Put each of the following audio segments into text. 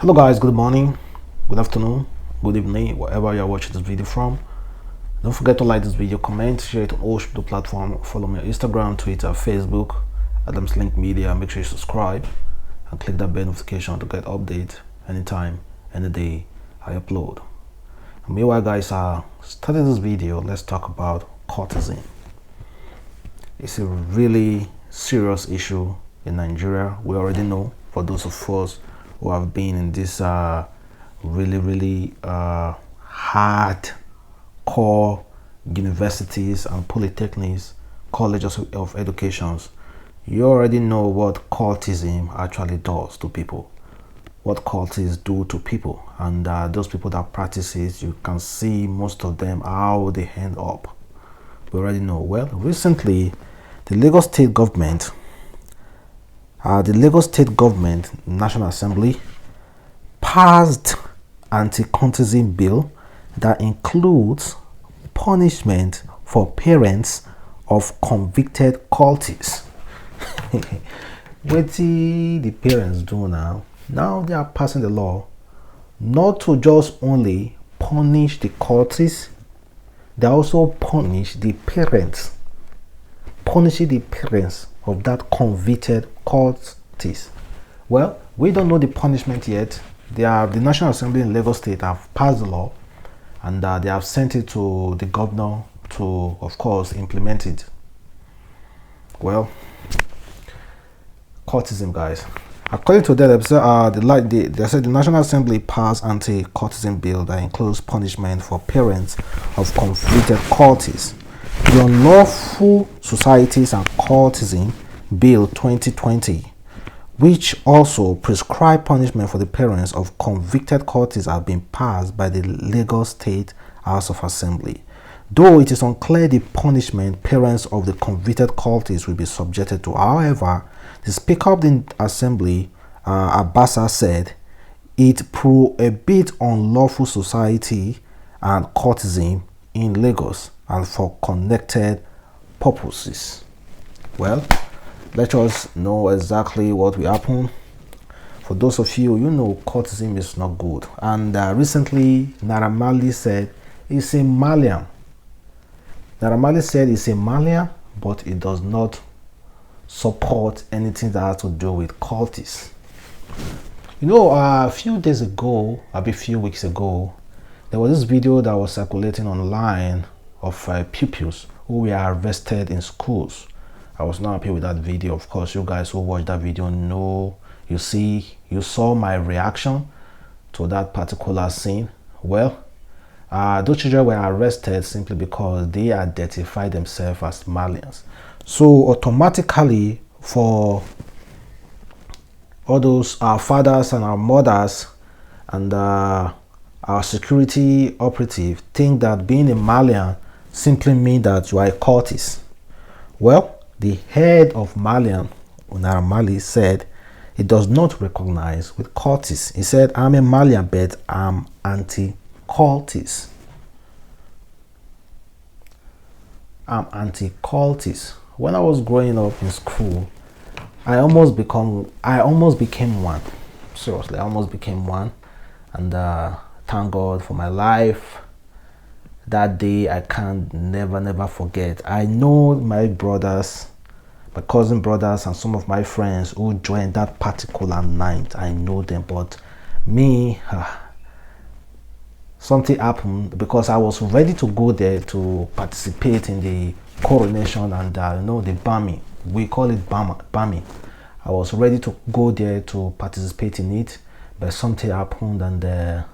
Hello guys, good morning, good afternoon, good evening, wherever you're watching this video from. Don't forget to like this video, comment, share it on all the platforms. Follow me on Instagram, Twitter, Facebook, Adamslink Media. Make sure you subscribe and click that bell notification to get updates anytime, any day I upload. And meanwhile guys, starting this video, let's talk about cultism. It's a really serious issue in Nigeria. We already know, for those of us who have been in this really hard core universities and polytechnics, colleges of educations, you already know what cultism actually does to people, what cultists do to people, and those people that practice it, you can see most of them how they end up. We already know. Well, recently the Lagos State government National Assembly passed anti-cultism bill that includes punishment for parents of convicted cultists. What the parents do now? Now they are passing the law not to just only punish the cultists, they also punish the parents, punishing the parents of that convicted cultists. Well, we don't know the punishment yet. The National Assembly in Lagos State have passed the law, and they have sent it to the governor to, of course, implement it. Well, cultism, guys. According to that, they said the National Assembly passed anti-cultism bill that includes punishment for parents of convicted cultists. The Unlawful Societies and Cultism Bill 2020, which also prescribed punishment for the parents of convicted cultists, have been passed by the Lagos State House of Assembly. Though it is unclear the punishment parents of the convicted cultists will be subjected to, however, the Speaker of the Assembly, Abasa, said it prohibits unlawful society and cultism in Lagos and for connected purposes. Well, let us know exactly what will happen. For those of you, you know cultism is not good. And recently, Naira Marley said it's a Malian. Naira Marley said it's a Malian, but it does not support anything that has to do with cultists. You know, a few weeks ago, there was this video that was circulating online of pupils who were arrested in schools. I was not happy with that video. Of course, you guys who watched that video know, you saw my reaction to that particular scene. Well, those children were arrested simply because they identified themselves as Malians. So automatically, for all those our fathers and our mothers and our security operative think that being a Malian simply means that you are a cultist. Well, the head of Malian, Naira Marley, said he does not recognize with cultists. He said, I'm a Malian, but I'm anti-cultist. I'm anti-cultist. When I was growing up in school, I almost became one. Seriously, I almost became one. And thank God for my life. That day I can't never forget. I know my brothers, my cousin brothers, and some of my friends who joined that particular night. I know them, but me, something happened because I was ready to go there to participate in the coronation and the Bami. We call it Bami. I was ready to go there to participate in it, but something happened and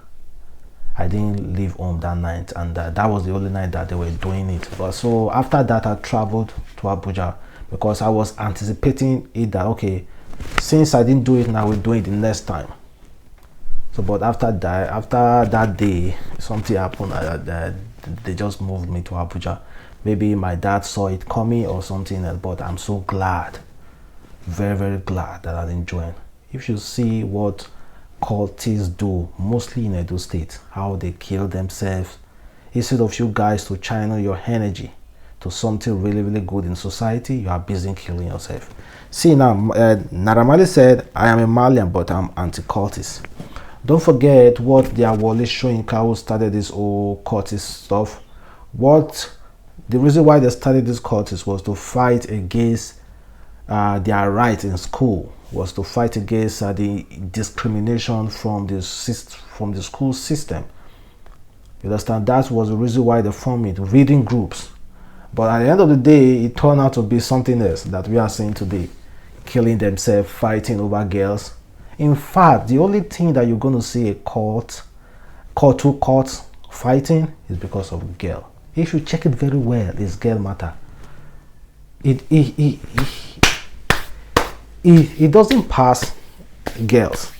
I didn't leave home that night, and that was the only night that they were doing it. But so after that, I traveled to Abuja because I was anticipating it that, okay, since I didn't do it now, we'll do it the next time. So, but after that day, something happened that they just moved me to Abuja. Maybe my dad saw it coming or something else, but I'm so glad, very glad that I didn't join. If you see what cultists do, mostly in Edo State, how they kill themselves, instead of you guys to channel your energy to something really good in society, you are busy killing yourself. See now, Naira Marley said, I am a Malian, but I'm anti-cultist. Don't forget what their Wale Soyinka who started this whole cultist stuff. The reason why they started this cultist was to fight against their right in school, was to fight against the discrimination from the school system. You understand? That was the reason why they formed it, reading groups. But at the end of the day, it turned out to be something else that we are seeing today. Killing themselves, fighting over girls. In fact, the only thing that you're going to see a court fighting is because of girl. If you check it very well, it's girl matter. It doesn't pass girls.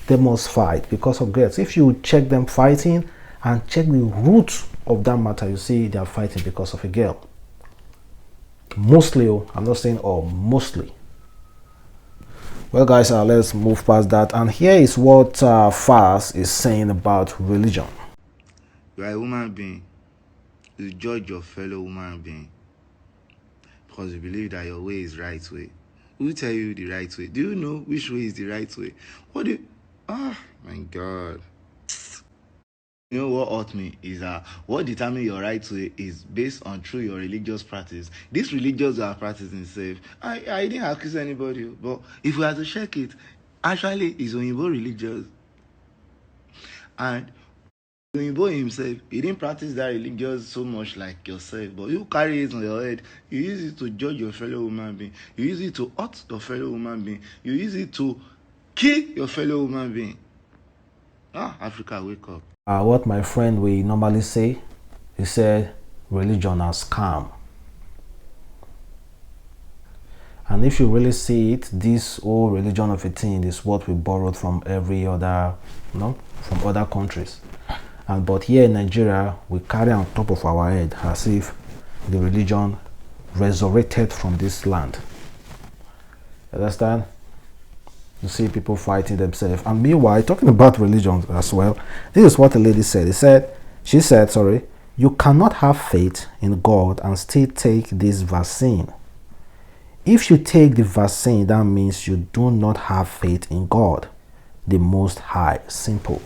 They must fight because of girls. If you check them fighting and check the root of that matter, you see they are fighting because of a girl. Mostly, I'm not saying all, mostly. Well guys, let's move past that, and here is what Falz is saying about religion. You are a human being. You judge your fellow human being because you believe that your way is right way. Who will tell you the right way? Do you know which way is the right way? What do you... Oh my God. You know what hurt me is what determines your right way is based on through your religious practice. This religious you are practicing safe. I didn't accuse anybody, but if we have to check it, actually it's Oyinbo religious. And Oyinbo himself, he didn't practice that religious so much like yourself, but you carry it on your head. You use it to judge your fellow human being. You use it to hurt your fellow human being. You use it to kill your fellow human being. Africa, wake up. What my friend will normally say, he said, religion is scam. And if you really see it, this whole religion of a thing is what we borrowed from every other, from other countries. But here in Nigeria, we carry on top of our head as if the religion resurrected from this land. Understand? You see people fighting themselves. And meanwhile, talking about religion as well, this is what the lady said. She said, you cannot have faith in God and still take this vaccine. If you take the vaccine, that means you do not have faith in God, the Most High. Simple.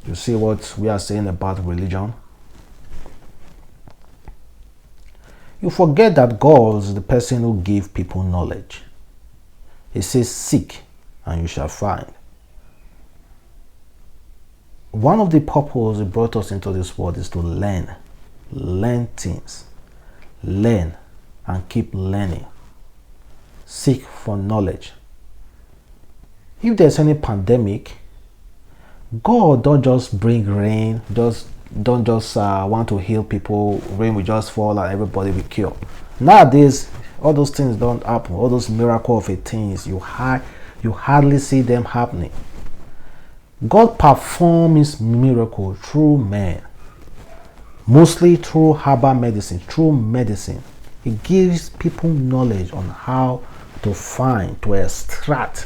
You see what we are saying about religion? You forget that God is the person who gives people knowledge. He says, seek and you shall find. One of the purposes he brought us into this world is to learn. Learn things. Learn and keep learning. Seek for knowledge. If there's any pandemic, God don't just bring rain, don't just want to heal people. Rain will just fall and everybody will cure. Nowadays, all those things don't happen. All those miracles of things, you hardly see them happening. God performs miracles through men, mostly through herbal medicine, through medicine. He gives people knowledge on how to find, to extract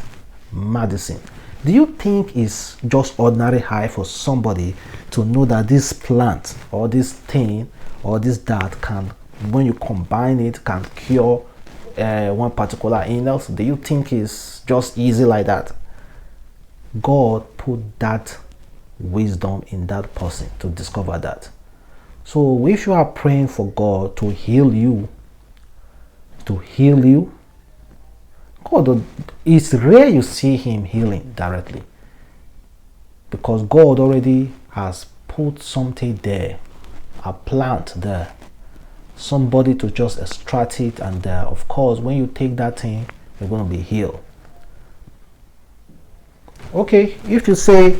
medicine. Do you think it's just ordinary high for somebody to know that this plant or this thing or this that can, when you combine it, can cure one particular illness? Do you think it's just easy like that? God put that wisdom in that person to discover that. So if you are praying for God to heal you, God, it's rare you see him healing directly, because God already has put something there, a plant there, somebody to just extract it, and of course when you take that thing, you're going to be healed. Okay, if you say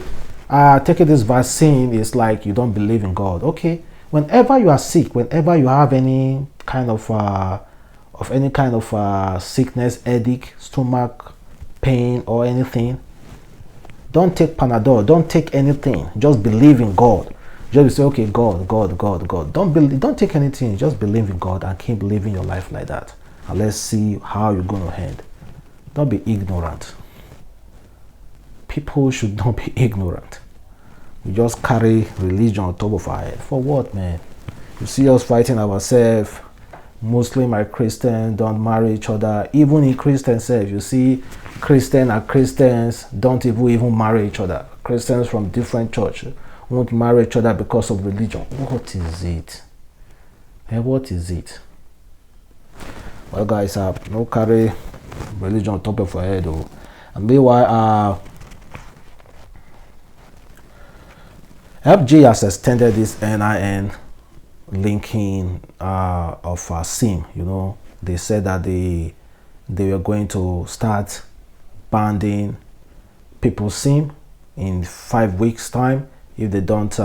taking this vaccine is like you don't believe in God, okay, whenever you are sick, whenever you have any kind of sickness, headache, stomach pain or anything, don't take Panadol, don't take anything, just believe in God. Just say, okay, God. Don't take anything, just believe in God and keep living your life like that, and let's see how you're going to end. Don't be ignorant. People should not be ignorant. We just carry religion on top of our head. For what, man? You see us fighting ourselves, Muslim and Christian don't marry each other. Even in Christian self, you see Christian and Christians don't even marry each other. Christians from different church won't marry each other because of religion. What is it? Hey, what is it? Well, guys, no carry religion on top of your head, though. And meanwhile, FG has extended this NIN linking of SIM. You know, they said that they were going to start banning people's SIM in 5 weeks time if they don't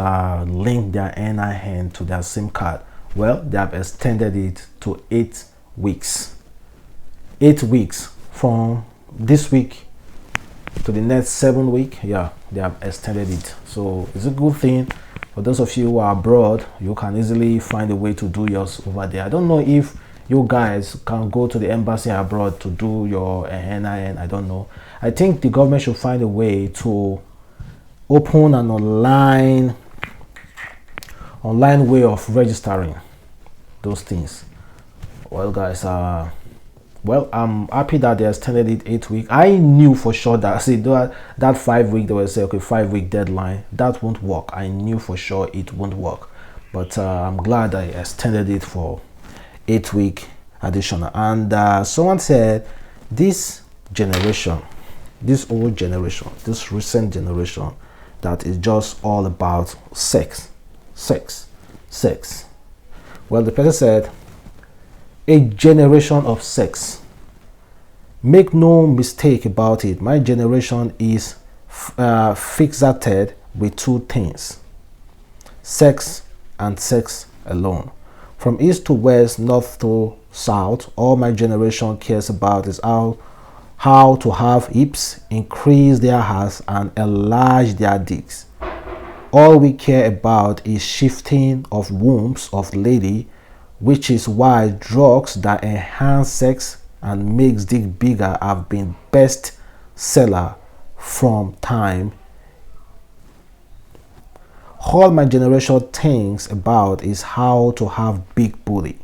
link their NIN to their SIM card. Well, they have extended it to 8 weeks. 8 weeks from this week to the next 7 weeks. Yeah, they have extended it. So it's a good thing for those of you who are abroad. You can easily find a way to do yours over there. I don't know if you guys can go to the embassy abroad to do your NIN. I don't know. I think the government should find a way to open an online way of registering those things. Well, guys, well, I'm happy that they extended it 8 weeks. I knew for sure that, see, that 5 week, they will say, okay, 5 week deadline, that won't work. I knew for sure it won't work. But I'm glad I extended it for 8 week additional. And someone said, this generation, this old generation, this recent generation, that is just all about sex. Well, the person said, a generation of sex. Make no mistake about it, my generation is fixated with 2 things: sex and sex alone. From east to west, north to south, all my generation cares about is how to have hips, increase their ass, and enlarge their dicks. All we care about is shifting of wombs of lady, which is why drugs that enhance sex and makes dick bigger have been best seller from time. All my generation thinks about is how to have big booty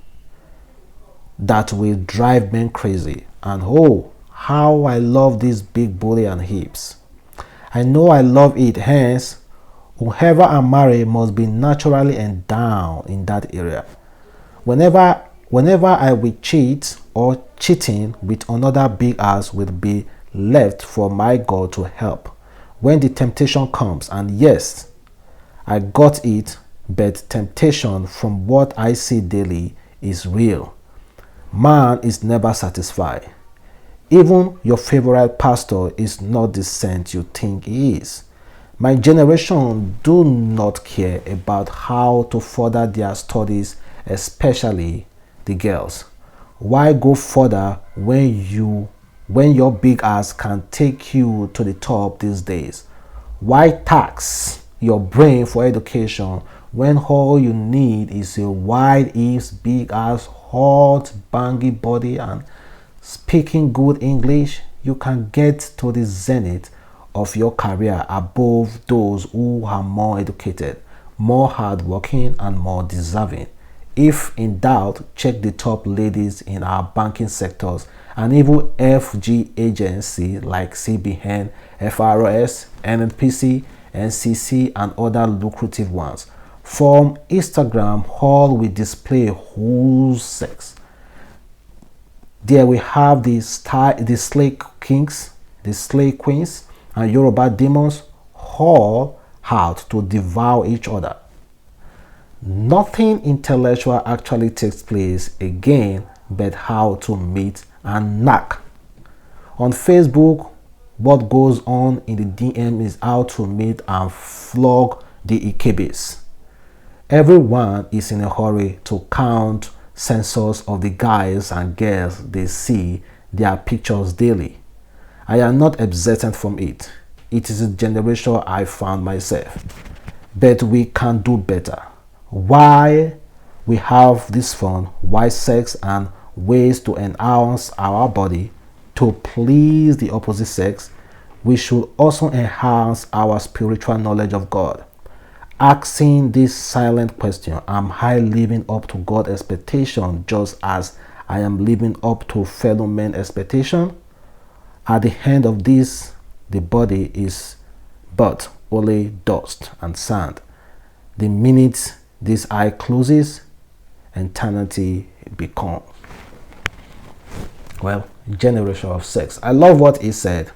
that will drive men crazy. And oh, how I love this big booty and hips. I know I love it, hence whoever I marry must be naturally endowed in that area. Whenever I will cheat or cheating with another big ass will be left for my God to help when the temptation comes. And yes, I got it, but temptation from what I see daily is real. Man is never satisfied. Even your favorite pastor is not the saint you think he is. My generation do not care about how to further their studies, especially the girls. Why go further when your big ass can take you to the top these days? Why tax your brain for education when all you need is a wide hips, big ass, hot, bangy body, and speaking good English? You can get to the zenith of your career above those who are more educated, more hardworking, and more deserving. If in doubt, check the top ladies in our banking sectors and even FG agency like CBN, FRS, NNPC, NCC, and other lucrative ones. From Instagram, all we display whose sex. There we have the slay kings, the slay queens, and Yoruba demons, all out to devour each other. Nothing intellectual actually takes place again but how to meet and knock. On Facebook, what goes on in the DM is how to meet and flog the Ikebes. Everyone is in a hurry to count censors of the guys and girls they see their pictures daily. I am not exempt from it. It is a generation I found myself. But we can do better. Why we have this fun, why sex and ways to enhance our body to please the opposite sex, we should also enhance our spiritual knowledge of God. asking this silent question: am I living up to God's expectation just as I am living up to fellow men's expectation? At the end of this, the body is but only dust and sand. The minute this eye closes, eternity becomes. Well, generation of sex. I love what he said.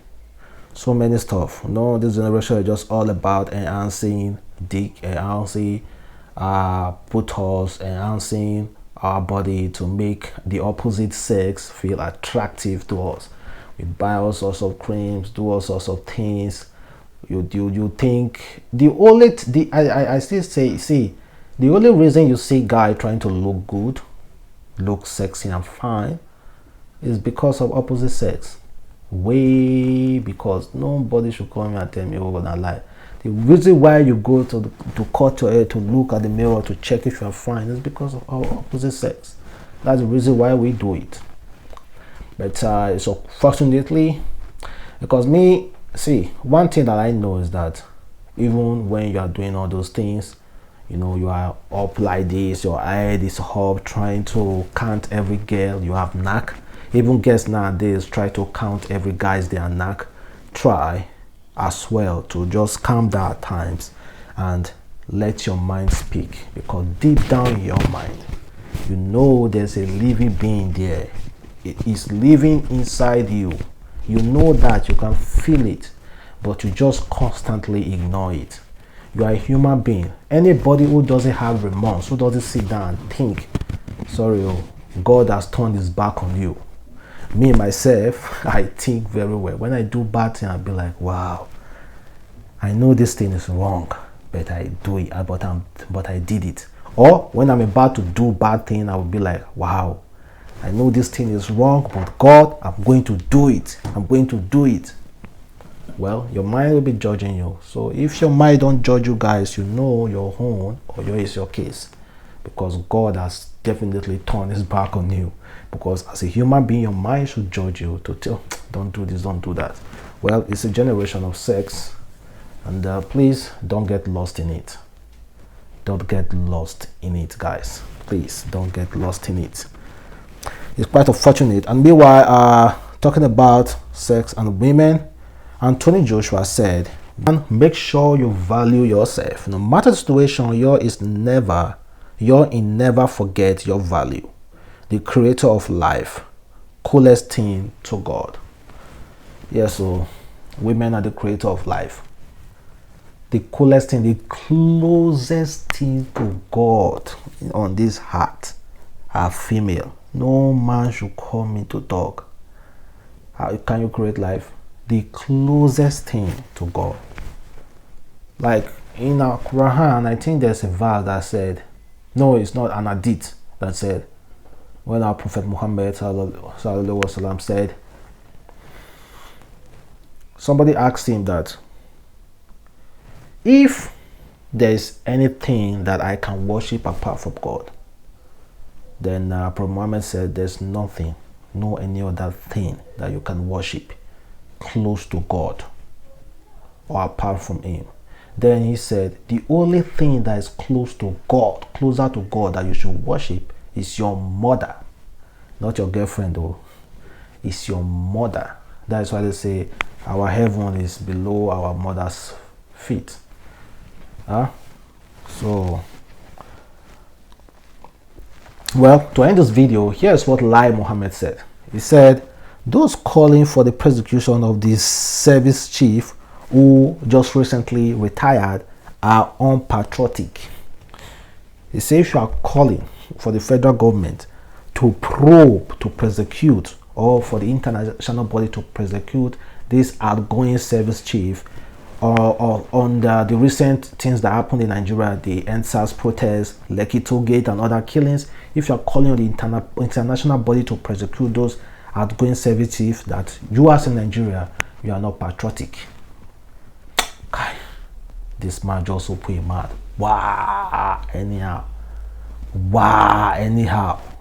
So many stuff. No, this generation is just all about enhancing dick, enhancing buttocks, enhancing our body to make the opposite sex feel attractive to us. We buy all sorts of creams, do all sorts of things. You think the only I still say, see, the only reason you see guy trying to look good, look sexy and fine, is because of opposite sex. Because nobody should come here and tell me over that lie. The reason why you go to cut your hair, to look at the mirror, to check if you're fine, is because of our opposite sex. That's the reason why we do it. But so fortunately, because me, see, one thing that I know is that even when you are doing all those things, you know, you are up like this, your head is up, trying to count every girl you have knack. Even girls nowadays try to count every guy's their knack. Try as well to just calm down at times and let your mind speak, because deep down in your mind, you know there's a living being there. It is living inside you. You know that, you can feel it, but you just constantly ignore it. You are a human being. Anybody who doesn't have remorse, who doesn't sit down and think, sorry, oh, God has turned his back on you. Me myself, I think very well. When I do bad thing, I'll be like, wow, I know this thing is wrong, but I do it. But I did it. Or when I'm about to do bad thing, I will be like, wow, I know this thing is wrong, but God, I'm going to do it. I'm going to do it. Well, your mind will be judging you. So if your mind don't judge you guys, you know your own, or your is your case, because God has definitely turned his back on you. Because as a human being, your mind should judge you to tell, don't do this, don't do that. Well, it's a generation of sex, and please don't get lost in it. Don't get lost in it, guys. Please don't get lost in it. It's quite unfortunate. And meanwhile, talking about sex and women, Anthony Joshua said, make sure you value yourself. No matter the situation, never forget your value. The creator of life, coolest thing to God. Yeah, so women are the creator of life. The coolest thing, the closest thing to God on this heart are female. No man should come in to talk. How can you create life? The closest thing to God. Like in our Quran, I think there's a verse that said, no, it's not an hadith, that said, when our Prophet Muhammad sallallahu alaihi wasallam said, somebody asked him that, if there's anything that I can worship apart from God, then Prophet Muhammad said, there's nothing, no any other thing that you can worship close to God or apart from him. Then he said, the only thing that is close to God, closer to God, that you should worship is your mother. Not your girlfriend though. It's your mother. That is why they say our heaven is below our mother's feet. So, well, to end this video, here's what Lai Mohammed said. He said, those calling for the prosecution of the service chief who just recently retired are unpatriotic. He says, if you are calling for the federal government to probe, to prosecute, or for the international body to prosecute this outgoing service chief, or on the recent things that happened in Nigeria, the NSAS protests, Lekki Toll Gate and other killings, if you are calling on the international body to prosecute those outgoing service chiefs, that you as in Nigeria, you are not patriotic. This man just so pretty mad. Wow, anyhow.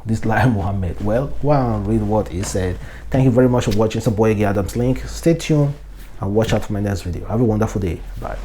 This Lai Mohammed. Well, go and read what he said. Thank you very much for watching. It's a boy Adamslink. Stay tuned and watch out for my next video. Have a wonderful day. Bye.